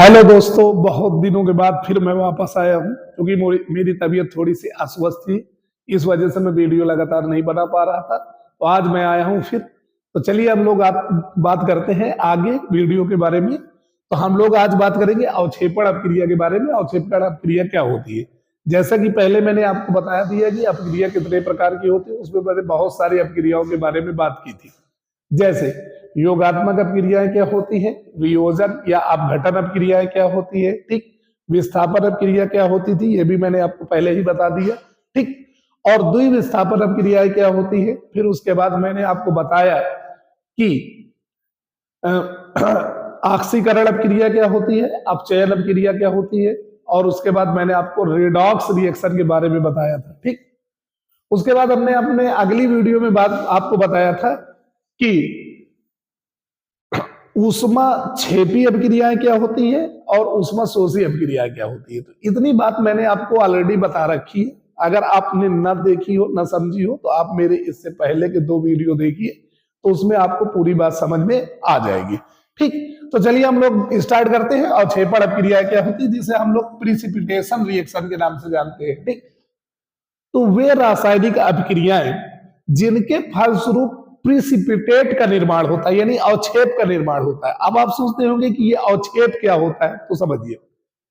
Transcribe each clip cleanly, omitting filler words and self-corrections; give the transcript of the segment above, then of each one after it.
Hello दोस्तों, बहुत दिनों के बाद फिर मैं वापस आया हूँ क्योंकि मेरी तबीयत थोड़ी सी अस्वस्थ थी। इस वजह से मैं वीडियो लगातार नहीं बना पा रहा था। तो आज मैं आया हूँ फिर। तो चलिए हम लोग आप बात करते हैं आगे वीडियो के बारे में। तो हम लोग आज बात करेंगे अवक्षेपण अपक्रिया के बारे में। अवक्षेपण अपक्रिया क्या होती है? जैसा कि पहले मैंने आपको बताया दिया कि अपक्रिया कितने प्रकार की होती है, उसमें मैंने बहुत सारी अपक्रियाओं के बारे में बात की थी। जैसे योगात्मक अपक्रियाएं क्या होती है, वियोजन या अपघटन अपक्रियाएं क्या होती है, ठीक। विस्थापन अपक्रिया क्या होती थी, ये भी मैंने आपको पहले ही बता दिया, ठीक। और द्विविस्थापन अपक्रियाएं क्या होती है, फिर उसके बाद मैंने आपको बताया कि ऑक्सीकरण अपक्रिया क्या होती है, अपचयन अपक्रिया क्या होती है, और उसके बाद मैंने आपको रेडॉक्स रिएक्शन के बारे में बताया था, ठीक। उसके बाद हमने अपने अगली वीडियो में बात आपको बताया था कि ऊष्मा क्षेपी अपक्रियाएं क्या होती है और ऊष्मा शोषी अपक्रियाएं क्या होती है। तो इतनी बात मैंने आपको ऑलरेडी बता रखी है। अगर आपने न देखी हो, न समझी हो, तो आप मेरे इससे पहले के 2 वीडियो देखिए, तो उसमें आपको पूरी बात समझ में आ जाएगी, ठीक। तो चलिए हम लोग स्टार्ट करते हैं। अवक्षेपण अपक्रिया क्या होती है, जिसे हम लोग प्रिसिपिटेशन रिएक्शन के नाम से जानते हैं, ठीक। तो वे रासायनिक अपक्रियाएं जिनके फलस्वरूप प्रिसिपिटेट का निर्माण होता है, यानी अवक्षेप का निर्माण होता है। अब आप सोचते होंगे कि ये अवक्षेप क्या होता है, तो समझिए,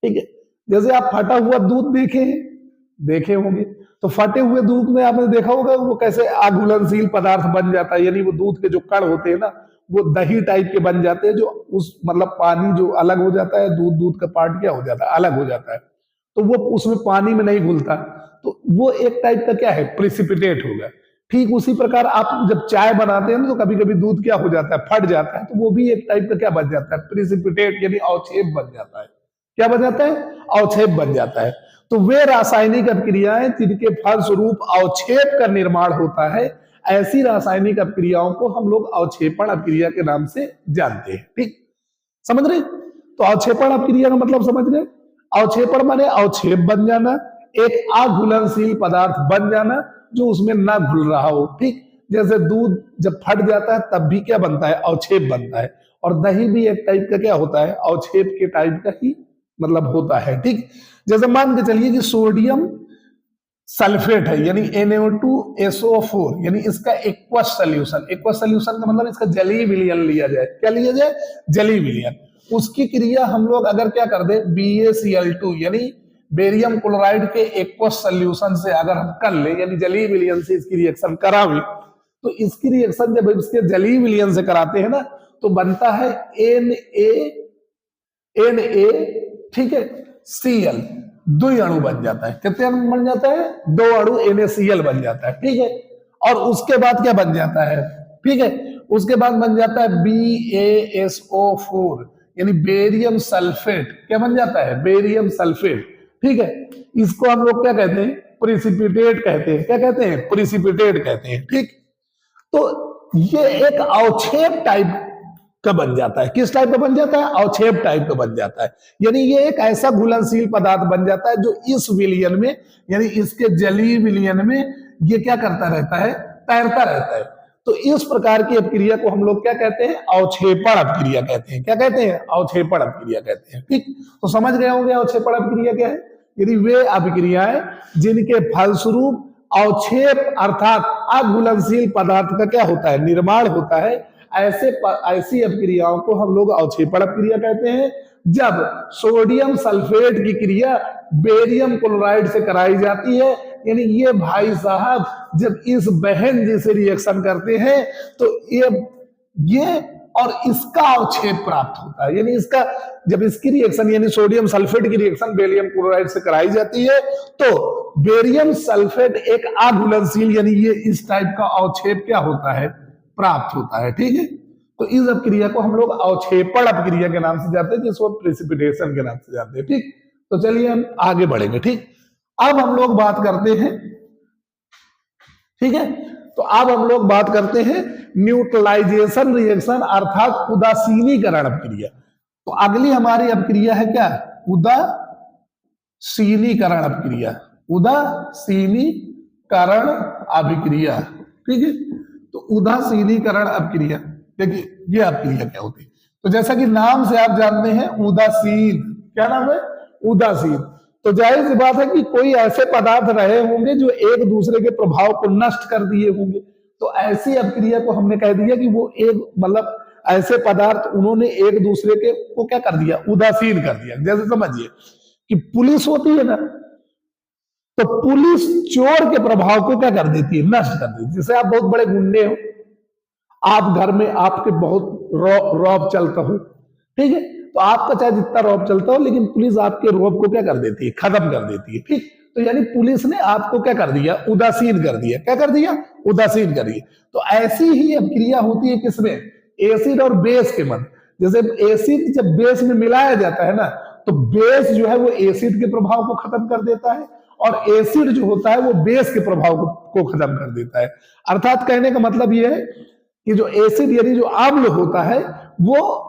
ठीक है। जैसे आप फटा हुआ दूध देखे होंगे, तो फटे हुए दूध में आपने देखा होगा वो कैसे अघुलनशील पदार्थ बन जाता है, यानी वो दूध के जो कण होते हैं ना, वो दही टाइप के बन जाते हैं, जो उस मतलब पानी जो अलग हो जाता है, दूध का पार्ट क्या हो जाता है, अलग हो जाता है, तो वो उसमें पानी में नहीं घुलता। तो वो एक टाइप का क्या है, प्रिसिपिटेट होगा। ठीक उसी प्रकार आप जब चाय बनाते हैं ना, तो कभी कभी दूध क्या हो जाता है, फट जाता है, तो वो भी एक टाइप का क्या बन जाता है, प्रिसिपिटेट, यानी अवक्षेप बन जाता है। क्या बन जाता है? अवक्षेप बन जाता है। तो वे रासायनिक अपक्रियाएं जिनके फलस्वरूप अवक्षेप का निर्माण होता है, ऐसी रासायनिक अपक्रियाओं को हम लोग अवक्षेपण अपक्रिया के नाम से जानते हैं, ठीक। समझ रहे? तो अवक्षेपण अपक्रिया का मतलब समझ रहे? अवक्षेपण माने अवक्षेप बन जाना, एक अघुलनशील पदार्थ बन जाना जो उसमें ना घुल रहा हो, ठीक। जैसे दूध जब फट जाता है तब भी क्या बनता है, अवक्षेप बनता है। और दही भी एक टाइप का क्या होता है, अवक्षेप के टाइप का ही मतलब होता है, ठीक। जैसे मान के चलिए कि सोडियम सल्फेट है, यानी Na2SO4, यानी इसका एक्वस सोल्यूशन। एक्वस सोल्यूशन का मतलब इसका जलीय विलयन लिया जाए। क्या लिया जाए? जलीय विलयन। उसकी क्रिया हम लोग अगर क्या कर दे, BaCl2 यानी बेरियम क्लोराइड के एक्वस सोल्यूशन से अगर हम कर ले, यानी जलीय विलयन से इसकी रिएक्शन करावे, तो इसकी रिएक्शन जब इसके जलीय विलयन से कराते हैं ना, तो बनता है Na, ठीक है, Cl, 2 अणु बन जाता है। कितने अणु बन जाता है? 2 अणु NaCl बन जाता है, ठीक है। और उसके बाद क्या बन जाता है, ठीक है, उसके बाद बन जाता है BaSO4 यानी बेरियम सल्फेट। क्या बन जाता है? बेरियम सल्फेट, ठीक है। इसको हम लोग क्या कहते हैं? प्रिसिपिटेट कहते हैं। क्या कहते हैं? प्रिसिपिटेट कहते हैं, ठीक। तो ये एक अवक्षेप टाइप का बन जाता है। किस टाइप का बन जाता है? अवक्षेप टाइप का बन जाता है। यानी ये एक ऐसा घुलनशील पदार्थ बन जाता है जो इस विलयन में, यानी इसके जलीय विलयन में ये क्या करता रहता है, तैरता रहता है। तो इस प्रकार की अपक्रिया को हम लोग क्या कहते हैं? अवक्षेपण अपक्रिया कहते हैं। क्या कहते हैं? अवक्षेपण अपक्रिया कहते हैं, ठीक। तो समझ गए होंगे अवक्षेपण अपक्रिया क्या है। यदि वे अपक्रियाएं जिनके फलस्वरूप अवक्षेप अर्थात अघुलनशील पदार्थ का क्या होता है, निर्माण होता है, ऐसी अपक्रियाओं को हम लोग अवक्षेपण अपक्रिया कहते हैं। जब सोडियम सल्फेट की क्रिया बेरियम क्लोराइड से कराई जाती है, यानी ये भाई साहब जब इस बहन जैसे रिएक्शन करते हैं, तो ये और इसका अवक्षेप प्राप्त होता है। यानी इसका जब इसकी रिएक्शन यानी सोडियम सल्फेट की रिएक्शन बेरियम क्लोराइड से कराई जाती है, तो बेरियम सल्फेट एक अघुलनशील यानी ये इस टाइप का अवक्षेप क्या होता है, प्राप्त होता है, ठीक है। तो इस अपक्रिया को हम लोग अवक्षेपण अपक्रिया के नाम से जानते हैं, जिसको प्रेसिपिटेशन के नाम से जानते हैं, ठीक। तो चलिए हम आगे बढ़ेंगे, ठीक। अब हम लोग बात करते हैं, ठीक है, तो अब हम लोग बात करते हैं न्यूट्रलाइजेशन रिएक्शन अर्थात उदासीनीकरण अपक्रिया। तो अगली हमारी अपक्रिया है क्या? उदासीनीकरण अपक्रिया। उदासीनीकरण अभिक्रिया, ठीक है। तो उदासीनीकरण अपक्रिया, देखिए ये अपक्रिया क्या होती है। तो जैसा कि नाम से आप जानते हैं उदासीन, क्या नाम है, उदासीन। तो जाहिर सी बात है कि कोई ऐसे पदार्थ रहे होंगे जो एक दूसरे के प्रभाव को नष्ट कर दिए होंगे। तो ऐसी अपक्रिया को हमने कह दिया कि वो एक मतलब ऐसे पदार्थ उन्होंने एक दूसरे के को क्या कर दिया, उदासीन कर दिया। जैसे समझिए कि पुलिस होती है ना, तो पुलिस चोर के प्रभाव को क्या कर देती है, नष्ट कर देती है। जैसे आप बहुत बड़े गुंडे हो, आप घर में आपके बहुत रौब चलता हो, ठीक है, तो आपका चाहे जितना रौब चलता हो, लेकिन पुलिस आपके रौब को क्या कर देती है, खत्म कर देती है, ठीक। तो यानी पुलिस ने आपको क्या कर दिया, उदासीन कर दिया। क्या कर दिया, उदासीन कर दिया। तो ऐसी ही अपक्रिया होती है किसमें, एसिड और बेस के मध्य। जैसे एसिड जब बेस में मिलाया जाता है ना, तो बेस जो है वो एसिड के प्रभाव को खत्म कर देता है, और एसिड जो होता है वो बेस के प्रभाव को खत्म कर देता है। अर्थात कहने का मतलब यह है कि जो एसिड यानी जो अम्ल होता है, वो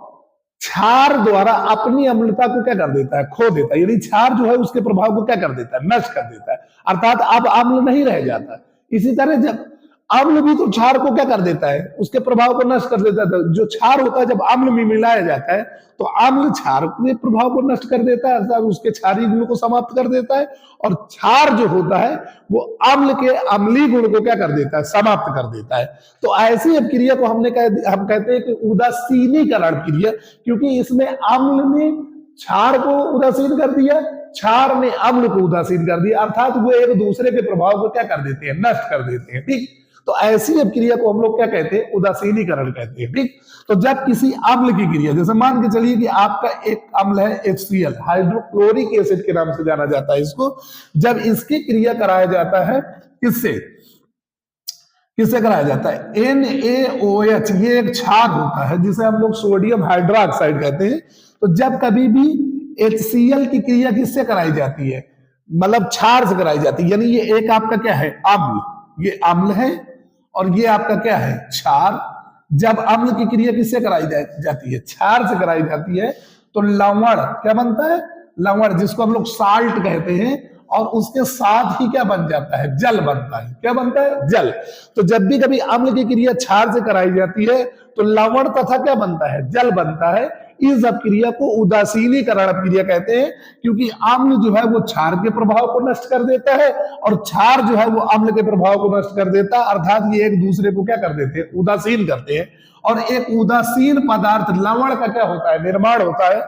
क्षार द्वारा अपनी अम्लता को क्या कर देता है, खो देता है। यानी क्षार जो है उसके प्रभाव को क्या कर देता है, नष्ट कर देता है। अर्थात अब अम्ल नहीं रह जाता। इसी तरह जब अम्ल भी तो क्षार को क्या कर देता है, उसके प्रभाव को नष्ट कर देता है। जो क्षार होता है जब अम्ल में मिलाया जाता है, तो अम्ल क्षार के प्रभाव को नष्ट कर देता है, अर्थात उसके क्षारीय गुण को समाप्त कर देता है। और क्षार जो होता है वो अम्ल के अम्लीय गुण को क्या कर देता है, समाप्त कर देता है। तो ऐसी अपक्रिया को हम कहते हैं कि उदासीनीकरण क्रिया, क्योंकि इसमें अम्ल ने क्षार को उदासीन कर दिया, क्षार ने अम्ल को उदासीन कर दिया, अर्थात वो एक दूसरे के प्रभाव को क्या कर देते हैं, नष्ट कर देते हैं, ठीक। तो ऐसी अपक्रिया को हम लोग क्या कहते हैं, उदासीनीकरण कहते हैं, ठीक। तो जब किसी अम्ल की क्रिया, जैसे मान के चलिए कि आपका एक अम्ल है HCl, हाइड्रोक्लोरिक एसिड के नाम से जाना जाता है इसको, जब इसकी क्रिया कराया जाता है किससे किससे कराया जाता है, NaOH, ये एक क्षार होता है जिसे हम लोग सोडियम हाइड्रोक्साइड कहते हैं। तो जब कभी भी HCl की क्रिया किससे कराई जाती है, मतलब क्षार से कराई जाती है, यानी ये एक आपका क्या है, अम्ल, ये अम्ल है, और ये आपका क्या है, क्षार। जब अम्ल की क्रिया किससे कराई जाती है, क्षार से कराई जाती है, तो लवण क्या बनता है, लवण, जिसको हम लोग साल्ट कहते हैं, और उसके साथ ही क्या बन जाता है, जल बनता है। क्या बनता है, जल। तो जब भी कभी अम्ल की क्रिया क्षार से कराई जाती है, तो लवण तथा क्या बनता है, जल बनता है। इस अपक्रिया को उदासीनीकरण अपक्रिया कहते हैं, क्योंकि अम्ल जो है वो क्षार के प्रभाव को नष्ट कर देता है, और क्षार जो है वो अम्ल के प्रभाव को नष्ट कर देता है। अर्थात ये एक दूसरे को क्या कर देते हैं, उदासीन करते हैं। और एक उदासीन पदार्थ लवण का क्या होता है, निर्माण होता है,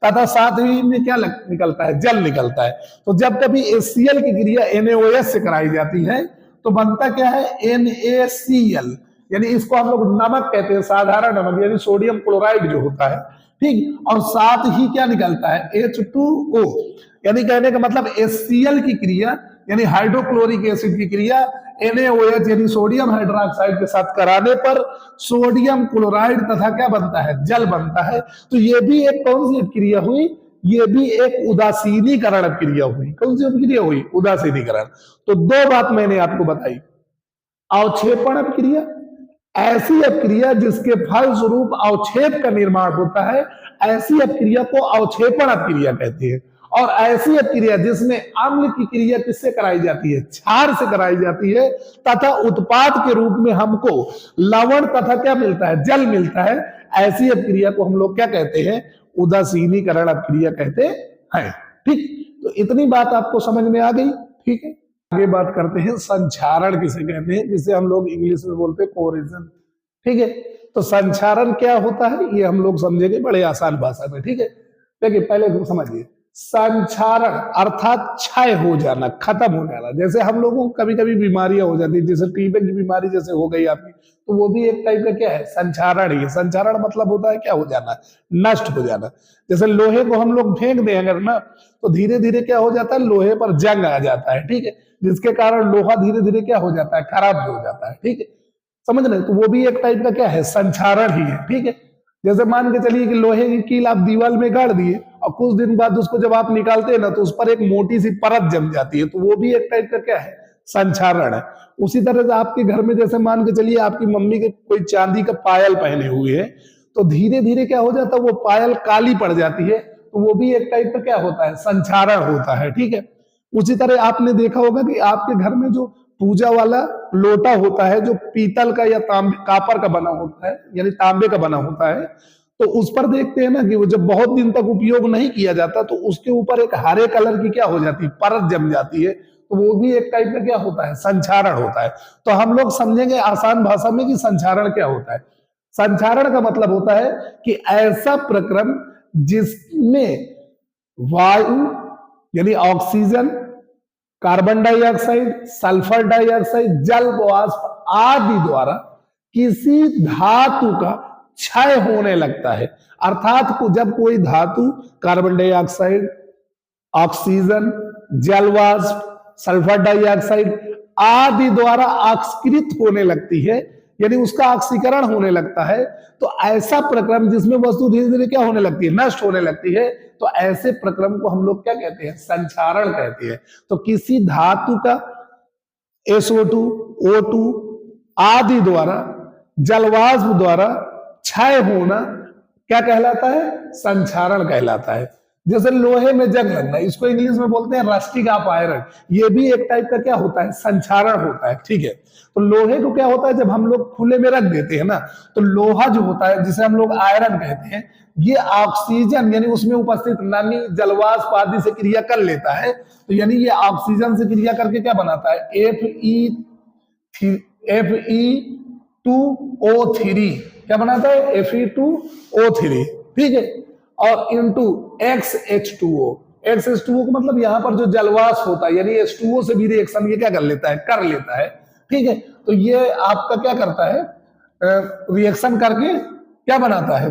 तथा साथ ही में क्या निकलता है, जल निकलता है। तो जब कभी HCl की क्रिया NaOH से कराई जाती है, तो बनता क्या है, NaCl, यानी इसको हम लोग नमक कहते हैं, साधारण नमक, यानी सोडियम क्लोराइड जो होता है, ठीक। और साथ ही क्या निकलता है, H2O, यानी कहने का मतलब HCl की क्रिया यानी हाइड्रोक्लोरिक एसिड की क्रिया NaOH यानी सोडियम हाइड्रोक्साइड के साथ कराने पर सोडियम क्लोराइड तथा क्या बनता है, जल बनता है। तो ये भी एक कौन सी क्रिया हुई, ये भी एक उदासीनीकरण क्रिया हुई। कौन सी क्रिया हुई, उदासीनीकरण। तो दो बात मैंने आपको बताई, अवक्षेपण अपक्रिया, ऐसी अपक्रिया जिसके फलस्वरूप अवक्षेप का निर्माण होता है, ऐसी अपक्रिया को अवक्षेपण अपक्रिया कहते हैं। और ऐसी अपक्रिया जिसमें अम्ल की क्रिया किससे कराई जाती है, क्षार से कराई जाती है, तथा उत्पाद के रूप में हमको लवण तथा क्या मिलता है, जल मिलता है, ऐसी अपक्रिया को हम लोग क्या कहते हैं, उदासीनीकरण अपक्रिया कहते हैं, ठीक। तो इतनी बात आपको समझ में आ गई, ठीक है। आगे बात करते हैं संक्षारण किसे कहते हैं, जिसे हम लोग इंग्लिश में बोलते हैं कोरिजन, ठीक है। तो संक्षारण क्या होता है, ये हम लोग समझेंगे बड़े आसान भाषा में, ठीक है। देखिए पहले समझिए, संक्षारण अर्थात क्षय हो जाना, खत्म हो जाना। जैसे हम लोगों को कभी कभी बीमारियां हो जाती है, जैसे टीबी की बीमारी जैसे हो गई आपकी, तो वो भी एक टाइप का क्या है, संक्षारण ही है। संक्षारण मतलब होता है क्या हो जाना, नष्ट हो जाना। जैसे लोहे को हम लोग फेंक दें अगर ना, तो धीरे धीरे क्या हो जाता है, लोहे पर जंग आ जाता है, ठीक है, जिसके कारण लोहा धीरे धीरे क्या हो जाता है, खराब हो जाता है, ठीक है, समझ रहे। तो वो भी एक टाइप का क्या है, संक्षारण ही है, ठीक है। जैसे मान के चलिए कि लोहे की कील आप दीवार में गाड़ दिए, और कुछ दिन बाद उसको जब आप निकालते हैं ना, तो उस पर एक मोटी सी परत जम जाती है, तो वो भी एक टाइप का क्या है, संक्षारण है। उसी तरह से आपके घर में जैसे मान के चलिए आपकी मम्मी के कोई चांदी का पायल पहने हुए है, तो धीरे धीरे क्या हो जाता है, वो पायल काली पड़ जाती है, तो वो भी एक टाइप का क्या होता है, संक्षारण होता है, ठीक है। उसी तरह आपने देखा होगा कि आपके घर में जो पूजा वाला लोटा होता है, जो पीतल का या तांबे कापर का बना होता है, यानी तांबे का बना होता है, तो उस पर देखते हैं ना कि वो जब बहुत दिन तक उपयोग नहीं किया जाता तो उसके ऊपर एक हरे कलर की क्या हो जाती है, परत जम जाती है। तो वो भी एक टाइप का क्या होता है, संक्षारण होता है। तो हम लोग समझेंगे आसान भाषा में कि संक्षारण क्या होता है। संक्षारण का मतलब होता है कि ऐसा प्रक्रम जिसमें वायु यानी oxygen, carbon dioxide, sulphur dioxide, जल वाष्प आदि द्वारा किसी धातु का क्षय होने लगता है। अर्थात जब कोई धातु कार्बन डाइऑक्साइड, ऑक्सीजन, जल वाष्प, सल्फर डाइऑक्साइड आदि द्वारा ऑक्सीकृत होने लगती है, यानी उसका ऑक्सीकरण होने लगता है, तो ऐसा प्रक्रम जिसमें वस्तु धीरे धीरे क्या होने लगती है, नष्ट होने लगती है, तो ऐसे प्रक्रम को हम लोग क्या कहते हैं, संक्षारण कहते हैं। तो किसी धातु का SO2, O2 आदि द्वारा, जलवाष्प द्वारा क्षय होना क्या कहलाता है, संक्षारण कहलाता है। जैसे लोहे में जंग लगना, इसको इंग्लिश में बोलते हैं रस्टिंग ऑफ आयरन, ये भी एक टाइप का क्या होता है, संक्षारण होता है। ठीक है, तो लोहे को क्या होता है, जब हम लोग खुले में रख देते हैं ना, तो लोहा जो होता है जिसे हम लोग आयरन कहते हैं, ये ऑक्सीजन यानी उसमें उपस्थित नमी, जलवाष्प आदि से क्रिया कर लेता है। तो यानी ये ऑक्सीजन से क्रिया करके क्या बनाता है, Fe2O3 क्या बनाता है, Fe2O3। ठीक है, और इंटू XH2O। XH2O को मतलब यहां पर जो जलवाष्प होता है यानी H2O से भी रिएक्शन ये क्या कर लेता है, कर लेता है। ठीक है, तो ये आपका क्या करता है, रिएक्शन करके क्या बनाता है,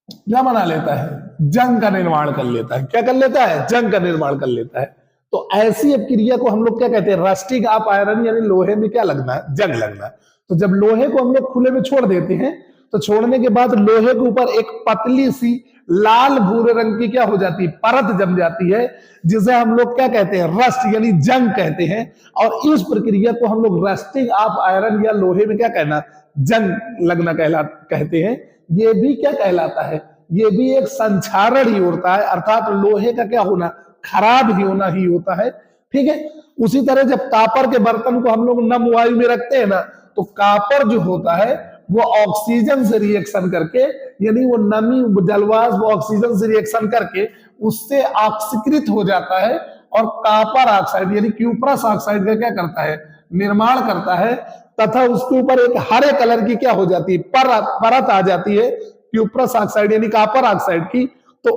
क्या बना लेता है, जंग का निर्माण कर लेता है। क्या कर लेता है, जंग का निर्माण कर लेता है। तो ऐसी क्रिया को हम लोग क्या कहते हैं, रस्टिंग ऑफ आयरन, यानी लोहे में क्या लगना, जंग लगना। तो जब लोहे को हम लोग खुले में छोड़ देते हैं, तो छोड़ने के बाद लोहे के ऊपर एक पतली सी लाल भूरे रंग की क्या हो जाती है, परत जम जाती है, जिसे हम लोग क्या कहते हैं, रस्ट यानी जंग कहते हैं। और इस प्रक्रिया को हम लोग रस्टिंग ऑफ आयरन या लोहे में क्या कहना, जंग लगना कहते हैं। ये भी क्या कहलाता है, ये भी एक संक्षारण ही होता है, अर्थात लोहे का क्या होना, खराब ही होना ही होता है। ठीक है, उसी तरह जब कॉपर के बर्तन को हम लोग नम वायु में रखते हैं ना, तो कॉपर जो होता है वो ऑक्सीजन से रिएक्शन करके, यानी वो नमी, जलवाष्प ऑक्सीजन से रिएक्शन करके उससे ऑक्सीकृत हो जाता है, और कॉपर ऑक्साइड यानी क्यूप्रस ऑक्साइड का क्या करता है, निर्माण करता है, तथा उसके ऊपर एक हरे कलर की क्या हो जाती है, परत आ जाती है क्यूप्रस ऑक्साइड यानी कॉपर ऑक्साइड की। तो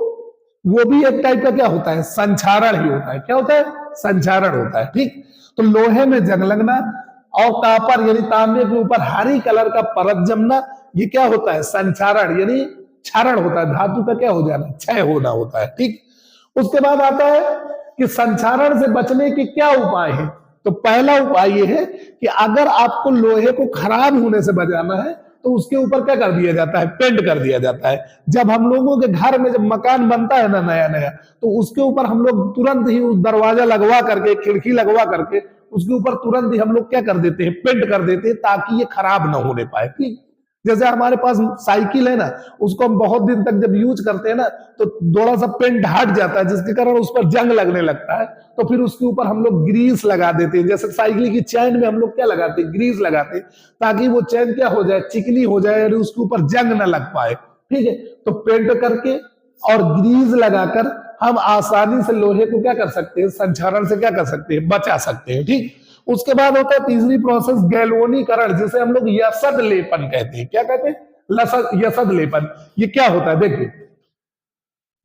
वो भी एक टाइप का क्या होता है, संक्षारण ही होता है। क्या होता है, संक्षारण होता है। ठीक, तो लोहे में जंग लगना और कॉपर यानी तांबे के ऊपर हरी कलर का परत जमना, ये क्या होता है, संक्षारण यानी क्षरण होता है, धातु का क्या हो जाना, क्षय होना होता है। ठीक, उसके बाद आता है कि संक्षारण से बचने के क्या उपाय है। तो पहला उपाय ये है कि अगर आपको लोहे को खराब होने से बचाना है, तो उसके ऊपर क्या कर दिया जाता है, पेंट कर दिया जाता है। जब हम लोगों के घर में जब मकान बनता है ना नया नया, तो उसके ऊपर हम लोग तुरंत ही उस दरवाजा लगवा करके, खिड़की लगवा करके उसके ऊपर तुरंत ही हम लोग क्या कर देते हैं, पेंट कर देते हैं, ताकि ये खराब ना होने पाए। ठीक, जैसे हमारे पास साइकिल है ना, उसको हम बहुत दिन तक जब यूज करते हैं ना, तो थोड़ा सा पेंट हट जाता है, जिसके कारण उस पर जंग लगने लगता है, तो फिर उसके ऊपर हम लोग ग्रीस लगा देते हैं। जैसे साइकिल की चैन में हम लोग क्या लगाते हैं, ग्रीस लगाते हैं, ताकि वो चैन क्या हो जाए, चिकनी हो जाए और उसके ऊपर जंग ना लग पाए। ठीक है, तो पेंट करके और ग्रीस लगाकर हम आसानी से लोहे को क्या कर सकते हैं, संक्षारण से क्या कर सकते हैं, बचा सकते हैं। ठीक, उसके बाद होता है तीसरी प्रोसेस, गैल्वेनीकरण, जिसे हम लोग यसद लेपन कहते हैं। क्या कहते हैं, यसद लेपन। ये क्या होता है, देखिए,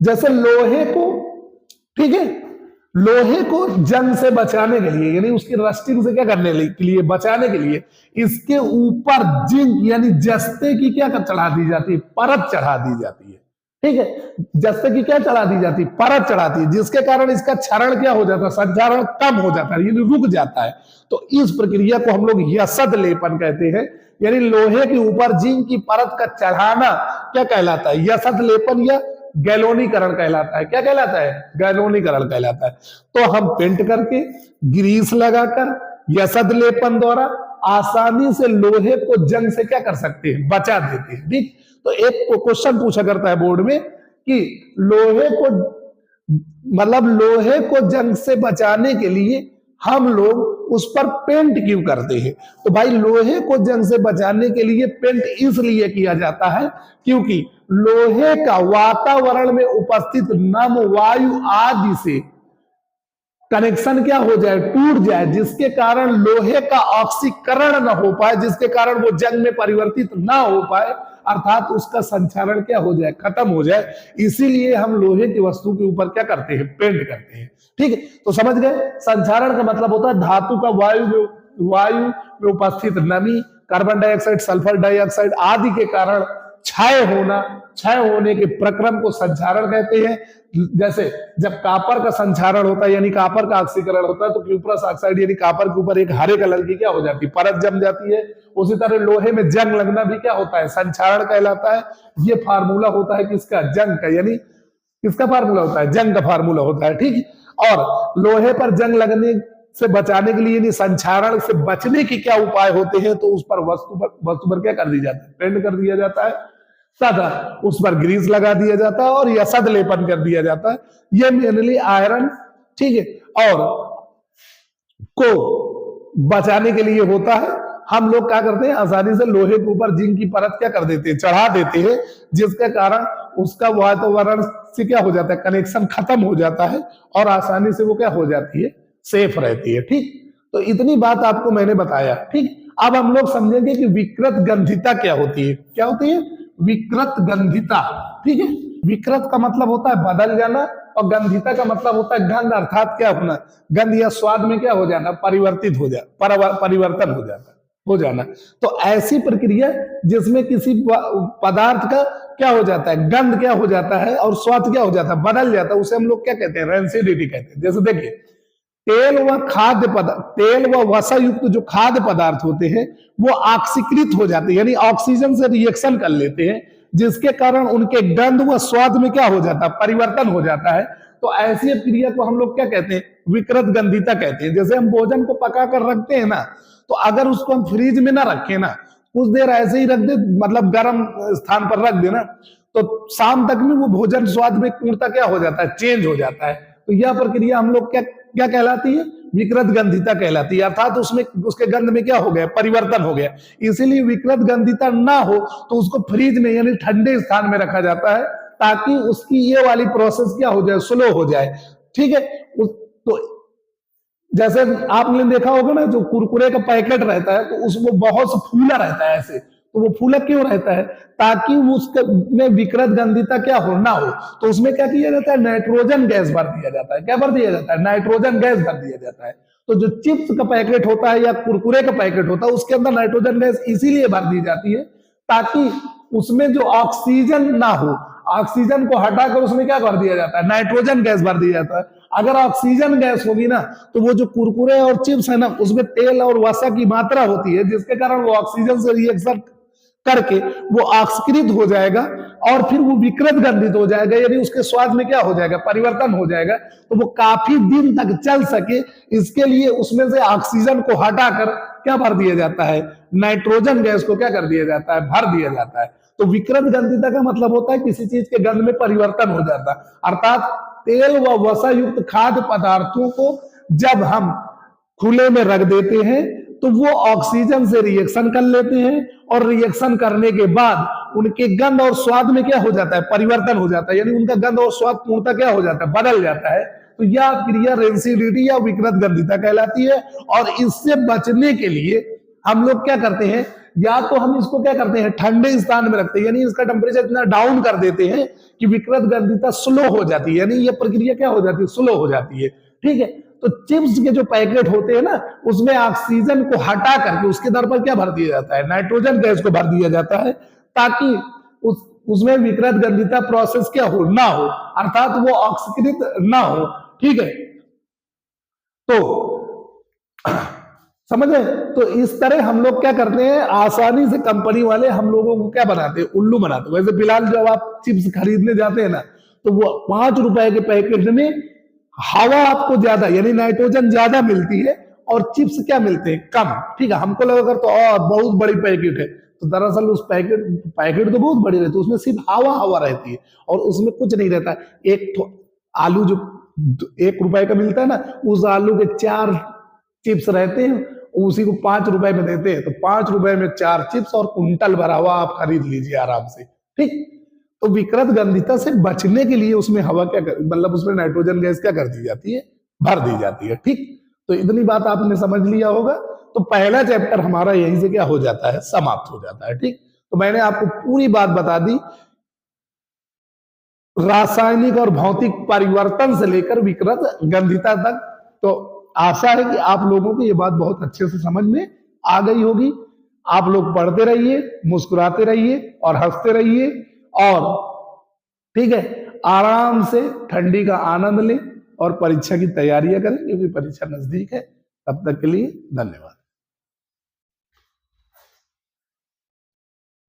जैसे लोहे को, ठीक है, लोहे को जंग से बचाने के लिए, यानी उसकी रस्टिंग से क्या करने के लिए, बचाने के लिए, इसके ऊपर जिंक यानी जस्ते की क्या चढ़ा दी जाती है, परत चढ़ा दी जाती है। ठीक है, जस्ते की क्या चढ़ा दी जाती है, परत चढ़ाती है, जिसके कारण इसका क्षरण क्या हो जाता है, संक्षारण कम हो जाता है, यानी रुक जाता है। तो इस प्रक्रिया को हम लोग यसद लेपन कहते हैं, यानी लोहे के ऊपर जिंक की परत का चढ़ाना क्या कहलाता है, यसद लेपन या गैल्वेनीकरण कहलाता है। क्या कहलाता है, गैल्वेनीकरण कहलाता है। तो हम पेंट करके, ग्रीस लगाकर, यसद लेपन द्वारा आसानी से लोहे को जंग से क्या कर सकते हैं, बचा देते हैं। ठीक, तो एक क्वेश्चन पूछा करता है बोर्ड में कि लोहे को, मतलब लोहे को जंग से बचाने के लिए हम लोग उस पर पेंट क्यों करते हैं? तो भाई लोहे को जंग से बचाने के लिए पेंट इसलिए किया जाता है क्योंकि लोहे का वातावरण में उपस्थित नम वायु आदि से कनेक्शन क्या हो जाए, टूट जाए, जिसके कारण लोहे का ऑक्सीकरण न हो पाए, जिसके कारण वो जंग में परिवर्तित ना हो पाए, अर्थात उसका संचारण क्या हो जाए, खत्म हो जाए। इसीलिए हम लोहे की वस्तु के ऊपर क्या करते हैं, पेंट करते हैं। ठीक है, तो समझ गए। संचारण का मतलब होता है धातु का वायु में उपस्थित नमी, कार्बन डाइऑक्साइड, सल्फर डाइऑक्साइड आदि के कारण क्षय होना, क्षय होने के प्रक्रम को संचारण कहते हैं। जैसे जब कापर का संचारण होता है यानी कापर का ऑक्सीकरण होता है तो क्यूप्रस ऑक्साइड यानी कापर के ऊपर एक हरे कलर की क्या हो जाती है, परत जम जाती है। उसी तरह लोहे में जंग लगना भी क्या होता है, संचारण कहलाता है। ये फार्मूला होता है किसका, जंग का, यानी किसका फार्मूला होता है, जंग का फार्मूला होता है। ठीक, और लोहे पर जंग लगने से बचाने के लिए यानी संचारण से बचने के क्या उपाय होते हैं, तो उस पर वस्तु पर क्या कर दिया जाता है, पेंट कर दिया जाता है तथा उस पर ग्रीस लगा दिया जाता है और यसद लेपन कर दिया जाता है। ये मेनली आयरन, ठीक है, और को बचाने के लिए होता है। हम लोग क्या करते हैं, आसानी से लोहे के ऊपर जिंक की परत क्या कर देते हैं, चढ़ा देते हैं, जिसके कारण उसका वातावरण से क्या हो जाता है, कनेक्शन खत्म हो जाता है और आसानी से वो क्या हो जाती है, सेफ रहती है। ठीक, तो इतनी बात आपको मैंने बताया। ठीक, अब हम लोग समझेंगे कि विकृत गंधिता क्या होती है। क्या होती है, विकृत गंधिता। ठीक है, विकृत का मतलब होता है बदल जाना और गंधिता का मतलब होता है गंध, अर्थात क्या होना, गंध या स्वाद में क्या हो जाना, परिवर्तित हो जाना, परिवर्तन हो जाना। तो ऐसी प्रक्रिया जिसमें किसी पदार्थ का क्या हो जाता है, गंध क्या हो जाता है और स्वाद क्या हो जाता है, बदल जाता है, उसे हम लोग क्या कहते हैं, रेंसिडिटी कहते हैं। जैसे देखिए तेल व खाद्य पदार्थ, तेल व वसा युक्त जो खाद्य पदार्थ होते हैं वो ऑक्सीकृत हो जाते हैं यानी ऑक्सीजन से रिएक्शन कर लेते हैं, जिसके कारण उनके गंध व स्वाद में क्या हो जाता है, परिवर्तन हो जाता है। तो ऐसी क्रिया को हम लोग क्या कहते हैं, विकृत गंधिता कहते हैं। जैसे हम भोजन को पका कर रखते हैं ना, तो अगर उसको हम फ्रिज में ना रखें ना, कुछ देर ऐसे ही रख दे, मतलब गर्म स्थान पर रख देना, तो शाम तक में वो भोजन स्वाद में पूर्णतः क्या हो जाता है, चेंज हो जाता है। तो यह प्रक्रिया हम लोग क्या कहलाती है, विकृत गंधिता कहलाती है, अर्थात उसमें उसके गंध में क्या हो गया, परिवर्तन हो गया। इसीलिए विकृत गंधिता ना हो तो उसको फ्रिज में यानी ठंडे स्थान में रखा जाता है ताकि उसकी ये वाली प्रोसेस क्या हो जाए, स्लो हो जाए। ठीक है, तो जैसे आपने देखा होगा ना, जो कुरकुरे का पैकेट रहता है तो उसमें बहुत सा फूला रहता है ऐसे, तो वो फूला क्यों रहता है, ताकि उसके में विकृत गंधिता क्या हो ना हो। तो उसमें क्या किया जाता है, नाइट्रोजन गैस भर दिया जाता है। क्या भर दिया जाता है, नाइट्रोजन गैस भर दिया जाता है। तो जो चिप्स का पैकेट होता है या कुरकुरे का पैकेट होता है उसके अंदर नाइट्रोजन गैस इसीलिए भर दी जाती है ताकि उसमें जो ऑक्सीजन ना हो, ऑक्सीजन को हटाकर उसमें क्या भर दिया जाता है, नाइट्रोजन गैस भर दिया जाता है। अगर ऑक्सीजन गैस होगी ना तो वो जो कुरकुरे और चिप्स है ना उसमें तेल और वसा की मात्रा होती है, जिसके कारण वो ऑक्सीजन से रिएक्शन करके वो ऑक्सीकृत हो जाएगा और फिर वो विकृत गंधित हो जाएगा, यानी उसके स्वाद में क्या हो जाएगा, परिवर्तन हो जाएगा। तो वो काफी दिन तक चल सके इसके लिए उसमें से ऑक्सीजन को हटाकर क्या भर दिया जाता है, नाइट्रोजन गैस को क्या कर दिया जाता है, भर दिया जाता है। तो विकृत गंधिता का मतलब होता है किसी चीज के गंध में परिवर्तन हो जाता है, अर्थात तेल व वसा युक्त खाद्य पदार्थों को जब हम खुले में रख देते हैं तो वो ऑक्सीजन से रिएक्शन कर लेते हैं और रिएक्शन करने के बाद उनके गंध और स्वाद में क्या हो जाता है, परिवर्तन हो जाता है, यानी उनका गंध और स्वाद पूर्णतः क्या हो जाता है, बदल जाता है। तो यह क्रिया रेंसिडिटी या विकृत गंधिता कहलाती है। और इससे बचने के लिए हम लोग क्या करते हैं, या तो हम इसको क्या करते हैं, ठंडे स्थान में रखते हैं, यानी इसका टेम्परेचर इतना डाउन कर देते हैं कि विकृत गंधिता स्लो हो जाती है, यानी ये प्रक्रिया क्या हो जाती है, स्लो हो जाती है। ठीक है, तो चिप्स के जो पैकेट होते हैं ना उसमें ऑक्सीजन को हटा करके उसके दर पर क्या भर दिया जाता है, नाइट्रोजन गैस को भर दिया जाता है ताकि उसमें विकृत गंधिता प्रोसेस क्या हो ना हो, अर्थात वो ऑक्सीकृत ना हो। ठीक है, तो समझ रहे, तो इस तरह हम लोग क्या करते हैं, आसानी से कंपनी वाले हम लोगों को क्या बनाते हैं, उल्लू बनाते हैं। वैसे फिलहाल जब आप चिप्स खरीदने जाते हैं ना तो वो 5 रुपए के पैकेट में हवा आपको ज्यादा यानी नाइट्रोजन ज्यादा मिलती है और चिप्स क्या मिलते हैं, कम। ठीक है, हमको लगा कर तो बहुत बड़ी पैकेट है, तो दरअसल उस पैकेट तो बहुत बड़ी रहती है, उसमें सिर्फ हवा रहती है और उसमें कुछ नहीं रहता है। एक आलू जो 1 रुपए का मिलता है ना, उस आलू के 4 चिप्स रहते हैं, उसी को 5 रुपए में देते हैं, तो 5 रुपए में 4 चिप्स और कुंटल भरा हुआ आप खरीद लीजिए आराम से। ठीक, तो विकृत गंधिता से बचने के लिए उसमें हवा क्या मतलब उसमें नाइट्रोजन गैस क्या कर दी जाती है, भर दी जाती है। ठीक, तो इतनी बात आपने समझ लिया होगा। तो पहला चैप्टर हमारा यहीं से क्या हो जाता है, समाप्त हो जाता है। ठीक, तो मैंने आपको पूरी बात बता दी, रासायनिक और भौतिक परिवर्तन से लेकर विकृत गंधिता तक। तो आशा है कि आप लोगों को ये बात बहुत अच्छे से समझ में आ गई होगी। आप लोग पढ़ते रहिए, मुस्कुराते रहिए और हंसते रहिए, और ठीक है, आराम से ठंडी का आनंद लें और परीक्षा की तैयारियां करें, क्योंकि परीक्षा नजदीक है। तब तक के लिए धन्यवाद।